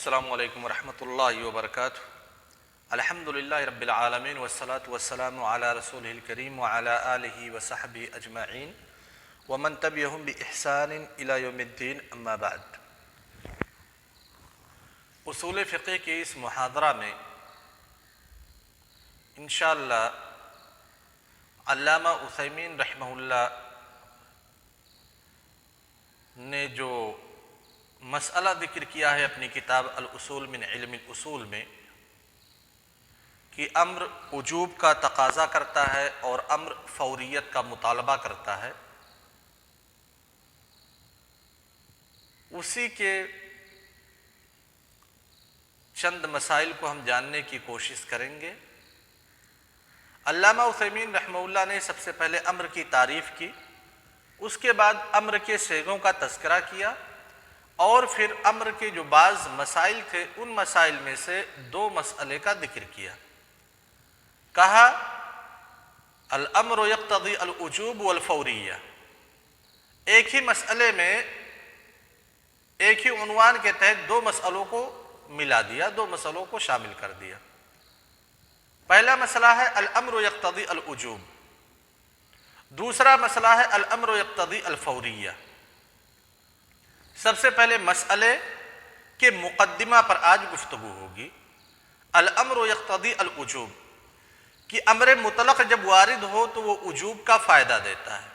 السلام علیکم ورحمۃ اللہ وبرکاتہ۔ الحمدللہ رب العالمین والصلاة والسلام علی رسولہ الکریم وعلی آلہ وصحبہ اجمعین ومن تبعہم بإحسان الی یوم الدین، اما بعد۔ اصول فقہ کے اس محاضرہ میں انشاءاللہ علامہ عثیمین رحمہ اللہ نے جو مسئلہ ذکر کیا ہے اپنی کتاب الاصول من علم الاصول میں کہ امر وجوب کا تقاضا کرتا ہے اور امر فوریت کا مطالبہ کرتا ہے، اسی کے چند مسائل کو ہم جاننے کی کوشش کریں گے۔ علامہ عثیمین رحمہ اللہ نے سب سے پہلے امر کی تعریف کی، اس کے بعد امر کے صیغوں کا تذکرہ کیا، اور پھر امر کے جو بعض مسائل تھے ان مسائل میں سے دو مسئلے کا ذکر کیا۔ کہا الامر یقتضی الوجوب والفوریہ، ایک ہی مسئلے میں ایک ہی عنوان کے تحت دو مسئلوں کو ملا دیا، دو مسئلوں کو شامل کر دیا۔ پہلا مسئلہ ہے الامر یقتضی الوجوب، دوسرا مسئلہ ہے الامر یقتضی الفوریہ۔ سب سے پہلے مسئلے کے مقدمہ پر آج گفتگو ہوگی۔ الامر یقتضی الوجوب کہ امر مطلق جب وارد ہو تو وہ وجوب کا فائدہ دیتا ہے۔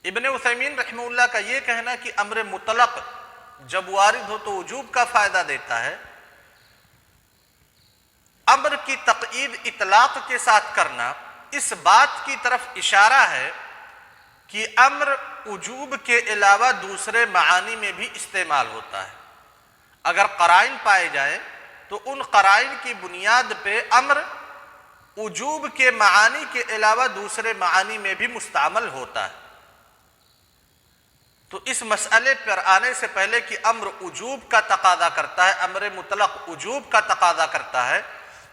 ابن عثیمین رحمہ اللہ کا یہ کہنا کہ امر مطلق جب وارد ہو تو وجوب کا فائدہ دیتا ہے، امر کی تقیید اطلاق کے ساتھ کرنا اس بات کی طرف اشارہ ہے کہ امر وجوب کے علاوہ دوسرے معانی میں بھی استعمال ہوتا ہے۔ اگر قرائن پائے جائیں تو ان قرائن کی بنیاد پہ امر وجوب کے معانی کے علاوہ دوسرے معانی میں بھی مستعمل ہوتا ہے۔ تو اس مسئلے پر آنے سے پہلے کہ امر وجوب کا تقاضا کرتا ہے، امر مطلق وجوب کا تقاضا کرتا ہے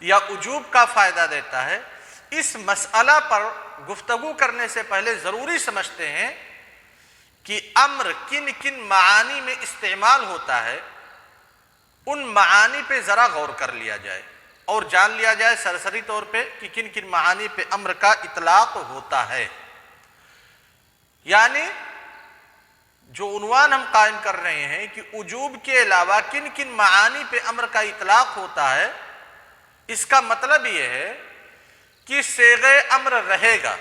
یا وجوب کا فائدہ دیتا ہے، اس مسئلہ پر گفتگو کرنے سے پہلے ضروری سمجھتے ہیں کہ امر کن کن معانی میں استعمال ہوتا ہے، ان معانی پہ ذرا غور کر لیا جائے اور جان لیا جائے سرسری طور پہ کہ کن کن معانی پہ امر کا اطلاق ہوتا ہے۔ یعنی جو عنوان ہم قائم کر رہے ہیں کہ وجوب کے علاوہ کن کن معانی پہ امر کا اطلاق ہوتا ہے، اس کا مطلب یہ ہے کہ صیغہ امر رہے گا،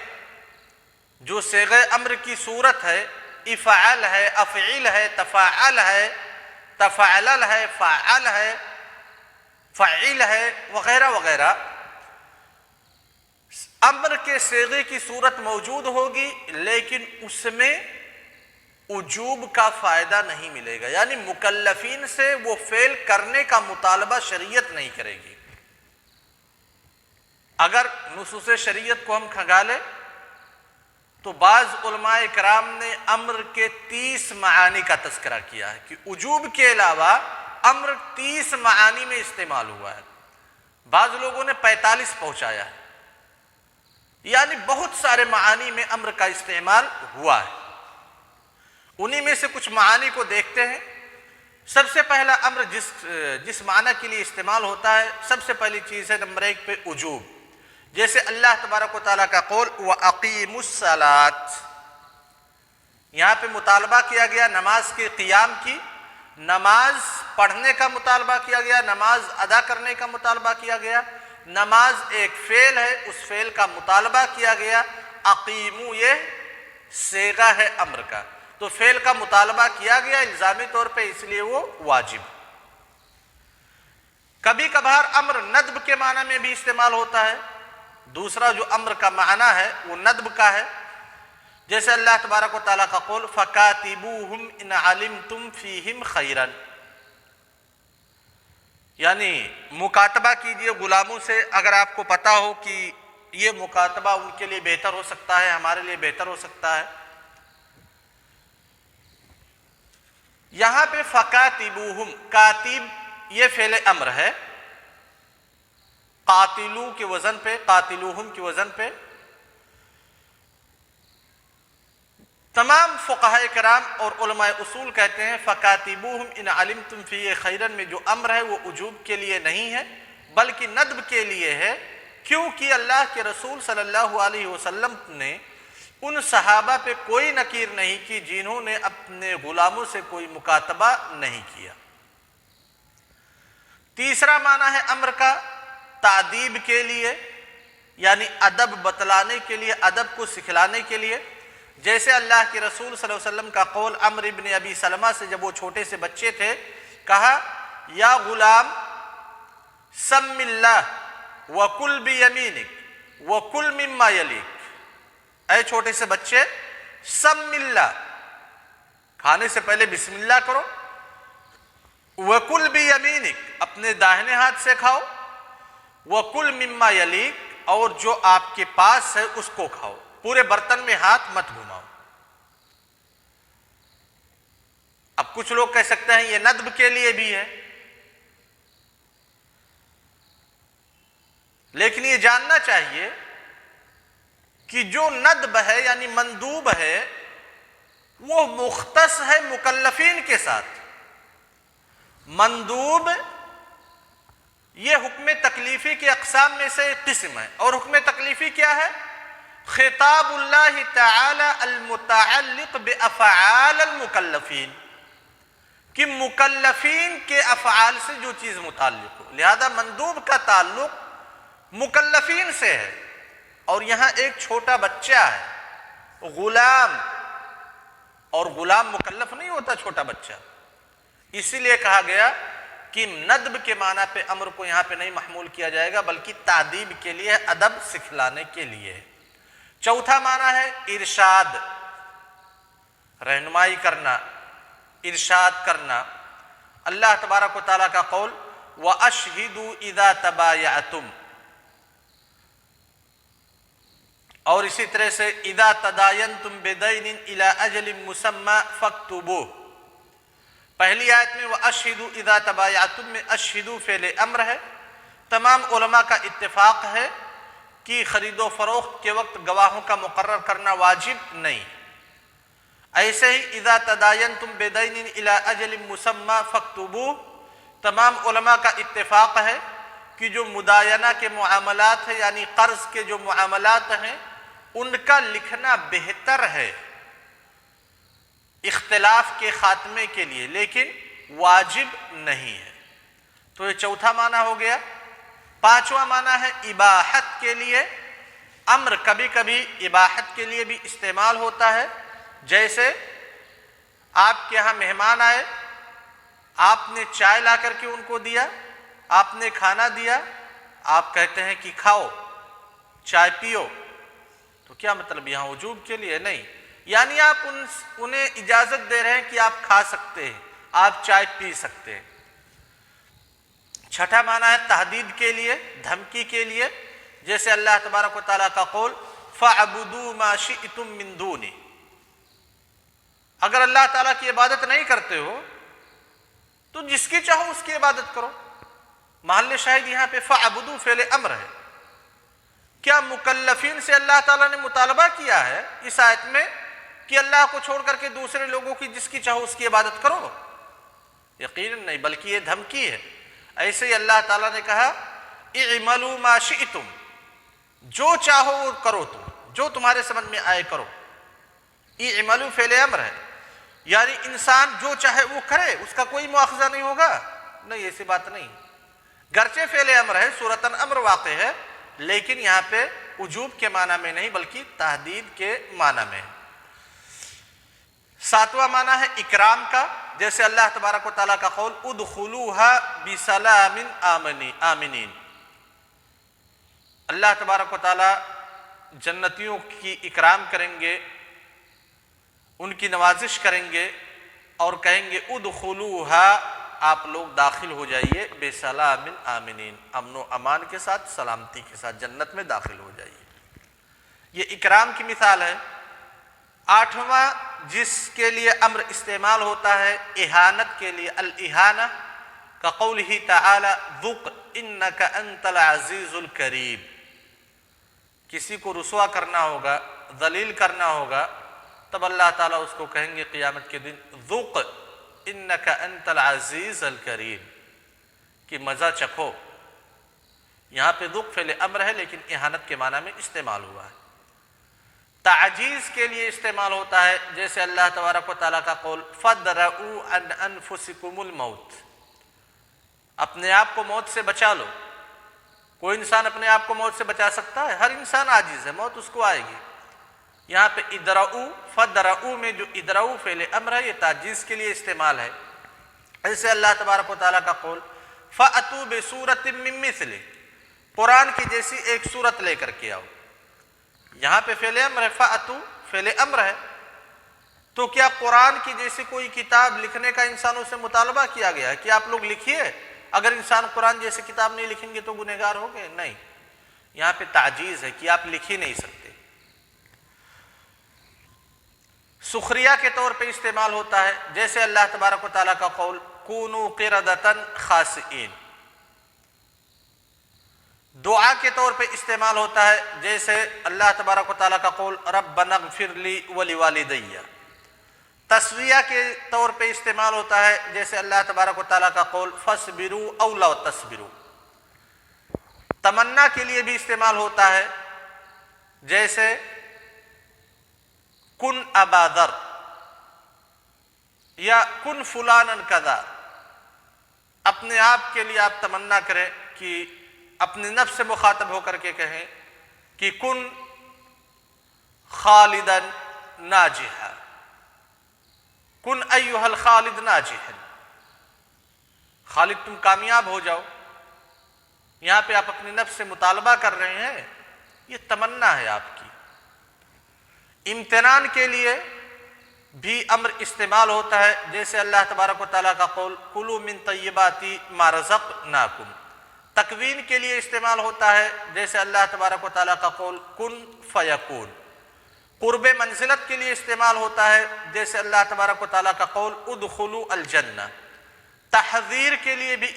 جو صیغہ امر کی صورت ہے، افعل ہے، افعل ہے، تفاعل ہے، تفعلل ہے، فاعل ہے، فعل ہے، وغیرہ وغیرہ، امر کے صیغے کی صورت موجود ہوگی لیکن اس میں وجوب کا فائدہ نہیں ملے گا، یعنی مکلفین سے وہ فعل کرنے کا مطالبہ شریعت نہیں کرے گی۔ اگر نصوص شریعت کو ہم کھنگالیں تو بعض علماء کرام نے امر کے 30 معانی کا تذکرہ کیا ہے کہ وجوب کے علاوہ امر 30 معانی میں استعمال ہوا ہے، بعض لوگوں نے 45 پہنچایا ہے، یعنی بہت سارے معانی میں امر کا استعمال ہوا ہے۔ انہی میں سے کچھ معانی کو دیکھتے ہیں۔ سب سے پہلا امر جس معنی کے لیے استعمال ہوتا ہے، سب سے پہلی چیز ہے نمبر 1 پہ وجوب، جیسے اللہ تبارک و تعالیٰ کا قول وَأَقِيمُوا الصَّلَاةَ، یہاں پہ مطالبہ کیا گیا نماز کے قیام کی، نماز پڑھنے کا مطالبہ کیا گیا، نماز ادا کرنے کا مطالبہ کیا گیا، نماز ایک فعل ہے، اس فعل کا مطالبہ کیا گیا۔ اقیمو یہ صیغہ ہے امر کا، تو فعل کا مطالبہ کیا گیا الزامی طور پہ، اس لیے وہ واجب۔ کبھی کبھار امر ندب کے معنی میں بھی استعمال ہوتا ہے، دوسرا جو امر کا معنی ہے وہ ندب کا ہے، جیسے اللہ تبارک و تعالیٰ کا قول فَكَاتِبُوهُمْ إِنْ عَلِمْتُمْ فِيهِمْ خَيْرًا، یعنی مکاتبہ کیجئے غلاموں سے اگر آپ کو پتا ہو کہ یہ مکاتبہ ان کے لیے بہتر ہو سکتا ہے، ہمارے لیے بہتر ہو سکتا ہے۔ یہاں پہ فَكَاتِبُوهُمْ، کاتب یہ فعل امر ہے، قاتلو کے وزن پہ، قاتلوہم کے وزن پہ، تمام فقہائے کرام اور علماء اصول کہتے ہیں فَكَاتِبُوهُمْ إِنْ عَلِمْتُمْ فِيهِ خَيْرًا میں جو امر ہے وہ وجوب کے لیے نہیں ہے بلکہ ندب کے لیے ہے، کیونکہ اللہ کے رسول صلی اللہ علیہ وسلم نے ان صحابہ پہ کوئی نکیر نہیں کی جنہوں نے اپنے غلاموں سے کوئی مکاتبہ نہیں کیا۔ تیسرا معنی ہے امر کا تعدیب کے لیے، یعنی ادب بتلانے کے لیے، ادب کو سکھلانے کے لیے، جیسے اللہ کے رسول صلی اللہ علیہ وسلم کا قول عمرو بن ابی سلمہ سے جب وہ چھوٹے سے بچے تھے، کہا یا غلام سم اللہ وکل بیمینک وکل مما یلیک، اے چھوٹے سے بچے سم اللہ، کھانے سے پہلے بسم اللہ کرو، وکل بیمینک اپنے داہنے ہاتھ سے کھاؤ، وکل مما یلیک اور جو آپ کے پاس ہے اس کو کھاؤ، پورے برتن میں ہاتھ مت گھماؤ۔ اب کچھ لوگ کہہ سکتے ہیں یہ ندب کے لیے بھی ہے، لیکن یہ جاننا چاہیے کہ جو ندب ہے یعنی مندوب ہے وہ مختص ہے مکلفین کے ساتھ۔ مندوب یہ حکم تکلیفی کے اقسام میں سے ایک قسم ہے، اور حکم تکلیفی کیا ہے؟ خطاب اللہ تعالی المتعلق بافعال المکلفین، کہ مکلفین کے افعال سے جو چیز متعلق ہو، لہذا مندوب کا تعلق مکلفین سے ہے۔ اور یہاں ایک چھوٹا بچہ ہے غلام، اور غلام مکلف نہیں ہوتا چھوٹا بچہ، اسی لیے کہا گیا کہ ندب کے معنی پہ امر کو یہاں پہ نہیں محمول کیا جائے گا بلکہ تعدیب کے لیے، ادب سکھلانے کے لیے۔ چوتھا معنی ہے ارشاد، رہنمائی کرنا، ارشاد کرنا۔ اللہ تبارک و تعالیٰ کا قول وَأَشْهِدُوا إِذَا تَبَايَعْتُمْ، اور اسی طرح سے اذا تداینتم بدین الی اجل مسمی فاکتبوہ۔ پہلی آیت میں واشہدوا اذا تبایعتم میں اشہدوا فعل امر ہے، تمام علماء کا اتفاق ہے کہ خرید و فروخت کے وقت گواہوں کا مقرر کرنا واجب نہیں۔ ایسے ہی اذا تداینتم بدین الی اجل مسمی فاکتبوہ، تمام علماء کا اتفاق ہے کہ جو مداینہ کے معاملات ہیں یعنی قرض کے جو معاملات ہیں ان کا لکھنا بہتر ہے اختلاف کے خاتمے کے لیے، لیکن واجب نہیں ہے۔ تو یہ چوتھا معنی ہو گیا۔ پانچواں معنی ہے اباحت کے لیے۔ امر کبھی کبھی اباحت کے لیے بھی استعمال ہوتا ہے، جیسے آپ کے ہاں مہمان آئے، آپ نے چائے لا کر کے ان کو دیا، آپ نے کھانا دیا، آپ کہتے ہیں کہ کھاؤ، چائے پیو، تو کیا مطلب یہاں وجوب کے لیے نہیں، یعنی آپ انہیں اجازت دے رہے ہیں کہ آپ کھا سکتے ہیں، آپ چائے پی سکتے ہیں۔ چھٹا معنی ہے تہدید کے لیے، دھمکی کے لیے، جیسے اللہ تبارک و تعالیٰ کا قول فَاعْبُدُوا مَا شِئْتُم مِّن دُونِی، اگر اللہ تعالیٰ کی عبادت نہیں کرتے ہو تو جس کی چاہو اس کی عبادت کرو۔ محل شاہد یہاں پہ فَاعْبُدُوا فعل امر ہے۔ کیا مکلفین سے اللہ تعالیٰ نے مطالبہ کیا ہے اس آیت میں کہ اللہ کو چھوڑ کر کے دوسرے لوگوں کی جس کی چاہو اس کی عبادت کرو؟ یقیناً نہیں، بلکہ یہ دھمکی ہے۔ ایسے ہی اللہ تعالیٰ نے کہا اعملوا ما شئتم، جو چاہو وہ کرو، تم جو تمہارے سمجھ میں آئے کرو۔ اعملوا فعل امر ہے، یعنی انسان جو چاہے وہ کرے، اس کا کوئی مواخذہ نہیں ہوگا، نہیں ایسی بات نہیں۔ گرچہ فعل امر ہے، صورتاً امر واقع ہے، لیکن یہاں پہ وجوب کے معنی میں نہیں بلکہ تحدید کے معنی میں۔ ساتواں معنی ہے اکرام کا، جیسے اللہ تبارک و تعالیٰ کا قول ادخلوها بسلام آمنین، اللہ تبارک و تعالیٰ جنتیوں کی اکرام کریں گے، ان کی نوازش کریں گے اور کہیں گے ادخلوها، آپ لوگ داخل ہو جائیے بسلام آمنین، امن و امان کے ساتھ، سلامتی کے ساتھ جنت میں داخل ہو جائیے۔ یہ اکرام کی مثال ہے۔ آٹھواں جس کے لیے امر استعمال ہوتا ہے اہانت کے لیے، الاہانہ کا قولہ تعالی ذق انک انت العزیز الکریم، کسی کو رسوا کرنا ہوگا، ذلیل کرنا ہوگا تب اللہ تعالیٰ اس کو کہیں گے قیامت کے دن ذوق انک انت العزیز الکریم، کہ مزہ چکھو۔ یہاں پہ ذوق فعل امر ہے لیکن اہانت کے معنی میں استعمال ہوا ہے۔ تعجیز کے لیے استعمال ہوتا ہے، جیسے اللہ تبارک و تعالیٰ کا قول فَادْرَؤُوا عَنْ أَنفُسِكُمُ الْمَوْتِ، اپنے آپ کو موت سے بچا لو۔ کوئی انسان اپنے آپ کو موت سے بچا سکتا ہے؟ ہر انسان عاجز ہے، موت اس کو آئے گی۔ یہاں پہ ادرؤ فدرؤ میں جو ادرؤ فعل امر ہے یہ تعجیز کے لیے استعمال ہے۔ ایسے اللہ تبارک و تعالیٰ کا قول فَأْتُوا بِسُورَةٍ مِّن مِّثْلِهِ، قرآن کی جیسی ایک صورت لے کر کے آؤ۔ یہاں پہ فعل امر ہے، فَأْتُوا فعل امر ہے، تو کیا قرآن کی جیسی کوئی کتاب لکھنے کا انسانوں سے مطالبہ کیا گیا ہے کہ آپ لوگ لکھیے؟ اگر انسان قرآن جیسی کتاب نہیں لکھیں گے تو گنہگار ہو گئے؟ نہیں، یہاں پہ تعجیز ہے کہ آپ لکھ ہی نہیں سکتے۔ سخریہ کے طور پہ استعمال ہوتا ہے، جیسے اللہ تبارک و تعالیٰ کا قول کونوا قردۃ خاسئین۔ دعا کے طور پہ استعمال ہوتا ہے، جیسے اللہ تبارک و تعالیٰ کا قول ربنا اغفر لی ولوالدی۔ تسویہ کے طور پہ استعمال ہوتا ہے، جیسے اللہ تبارک و تعالیٰ کا قول فاصبروا او لا تصبروا۔ تمنا کے لیے بھی استعمال ہوتا ہے، جیسے کن ابا ذر یا کن فلانا کذا۔ اپنے آپ کے لیے آپ تمنا کریں کہ اپنے نفس سے مخاطب ہو کر کے کہیں کہ کن خالدا ناجحا، کن ایھا الخالد ناجحا، خالد تم کامیاب ہو جاؤ۔ یہاں پہ آپ اپنے نفس سے مطالبہ کر رہے ہیں، یہ تمنا ہے آپ کی۔ امتنان کے لیے بھی امر استعمال ہوتا ہے، جیسے اللہ تبارک و تعالیٰ کا قول کلوا من طیبات ما رزقناکم۔ تکوین کے لیے استعمال ہوتا ہے، جیسے اللہ تبارک و تعالیٰ کا قول کن فیکون۔ قرب منزلت کے لیے استعمال ہوتا ہے، جیسے اللہ تبارک و تعالیٰ کا قول ادخلوا الجنہ۔ تحذیر کے لیے بھی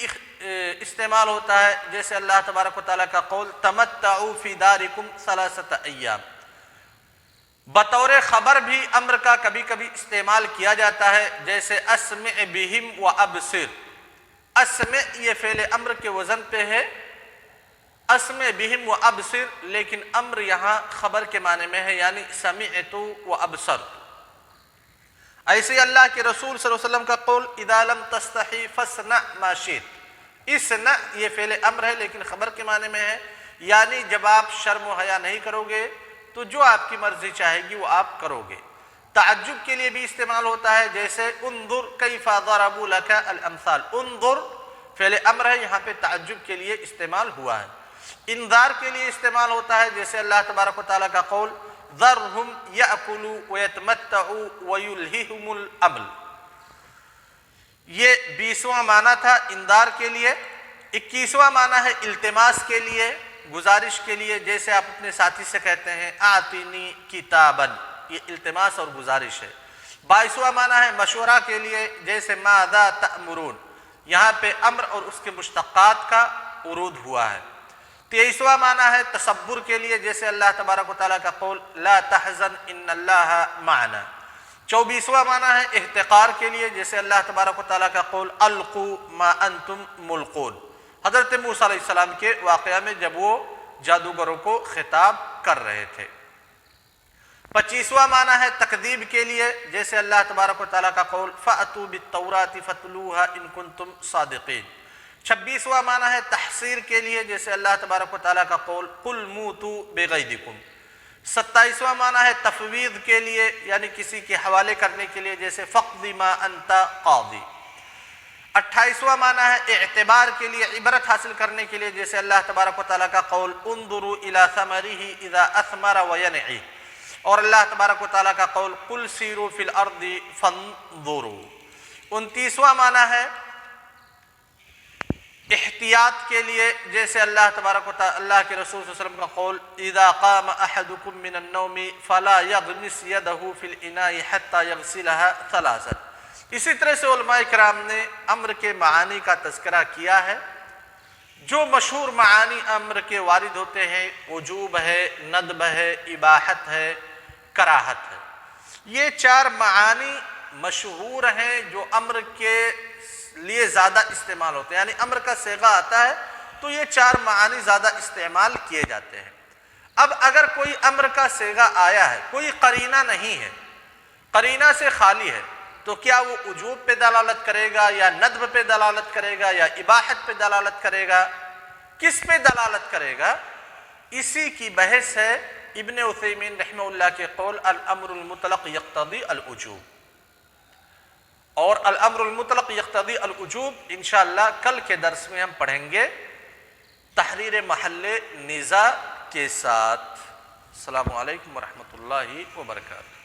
استعمال ہوتا ہے، جیسے اللہ تبارک و تعالیٰ کا قول تمتعوا فی دارکم ثلاثۃ ایام۔ بطور خبر بھی امر کا کبھی کبھی استعمال کیا جاتا ہے، جیسے اسمع بہم وابصر۔ اسمع یہ فعل امر کے وزن پہ ہے، اسمع بہم وابصر، لیکن امر یہاں خبر کے معنی میں ہے، یعنی سمعت وابصرت۔ ایسے ہی اللہ کے رسول صلی اللہ علیہ وسلم کا قول اذا لم تستحی فاصنع ما شئت۔ اصنع یہ فعل امر ہے لیکن خبر کے معنی میں ہے، یعنی جب آپ شرم و حیا نہیں کرو گے تو جو آپ کی مرضی چاہے گی وہ آپ کرو گے۔ تعجب کے لیے بھی استعمال ہوتا ہے، جیسے انظر کیف ضربوا لک الامثال۔ انظر فعل امر ہے، یہاں پہ تعجب کے لیے استعمال ہوا ہے۔ انذار کے لیے استعمال ہوتا ہے، جیسے اللہ تبارک و تعالیٰ کا قول ذرہم یأکلوا ویتمتعوا ویلہہم الامل۔ یہ 20واں معنی تھا انذار کے لیے۔ 21واں معنی ہے التماس کے لیے، گزارش کے لیے، جیسے آپ اپنے ساتھی سے کہتے ہیں آتینی کتاباً، یہ التماس اور گزارش ہے۔ 22واں معنی ہے مشورہ کے لیے، جیسے ماذا تأمرون، یہاں پہ امر اور اس کے مشتقات کا ورود ہوا ہے۔ 23واں معنی ہے تصبر کے لیے، جیسے اللہ تبارک و تعالیٰ کا قول لا تحزن ان اللہ معنا۔ 24واں معنی ہے احتقار کے لیے، جیسے اللہ تبارک و تعالیٰ کا قول القوا ما انتم ملقون، حضرت موسیٰ علیہ السلام کے واقعہ میں جب وہ جادوگروں کو خطاب کر رہے تھے۔ 25واں معنی ہے تکذیب کے لیے، جیسے اللہ تبارک و تعالیٰ کا قول فأتوا بالتوراۃ فاتلوها ان کنتم صادقین۔ 26واں معنی ہے تحسیر کے لیے، جیسے اللہ تبارک و تعالیٰ کا قول قل موتوا بغیظکم۔ 27واں معنی ہے تفویض کے لیے، یعنی کسی کے حوالے کرنے کے لیے، جیسے فاقض ما انت قاضی۔ 28واں معنی ہے اعتبار کے لیے، عبرت حاصل کرنے کے لیے، جیسے اللہ تبارک و تعالیٰ کا قول انظروا الی ثمرہ اذا اثمر وینعی، اور اللہ تبارک و تعالیٰ کا قول قل سیروا فی الارض فانظروا۔ 29واں معنی ہے احتیاط کے لیے، جیسے اللہ تبارک و تعالیٰ اللہ کے رسول صلی اللہ علیہ وسلم کا قول اذا قام احدکم من النوم فلا یغمس یدہ فی الاناء حتی یغسلها ثلاثا۔ اسی طرح سے علماء کرام نے امر کے معانی کا تذکرہ کیا ہے۔ جو مشہور معانی امر کے وارد ہوتے ہیں وجوب ہے، ندب ہے، اباحت ہے، کراہت ہے، یہ چار معانی مشہور ہیں جو امر کے لیے زیادہ استعمال ہوتے ہیں، یعنی امر کا صیغہ آتا ہے تو یہ چار معانی زیادہ استعمال کیے جاتے ہیں۔ اب اگر کوئی امر کا صیغہ آیا ہے، کوئی قرینہ نہیں ہے، قرینہ سے خالی ہے، تو کیا وہ وجوب پہ دلالت کرے گا یا ندب پہ دلالت کرے گا یا اباحت پہ دلالت کرے گا، کس پہ دلالت کرے گا؟ اسی کی بحث ہے ابن عثیمین رحمہ اللہ کے قول الامر المطلق یقتضی الوجوب، اور الامر المطلق یقتضی الوجوب انشاءاللہ کل کے درس میں ہم پڑھیں گے تحریر محل نزاع کے ساتھ۔ السلام علیکم ورحمۃ اللہ وبرکاتہ۔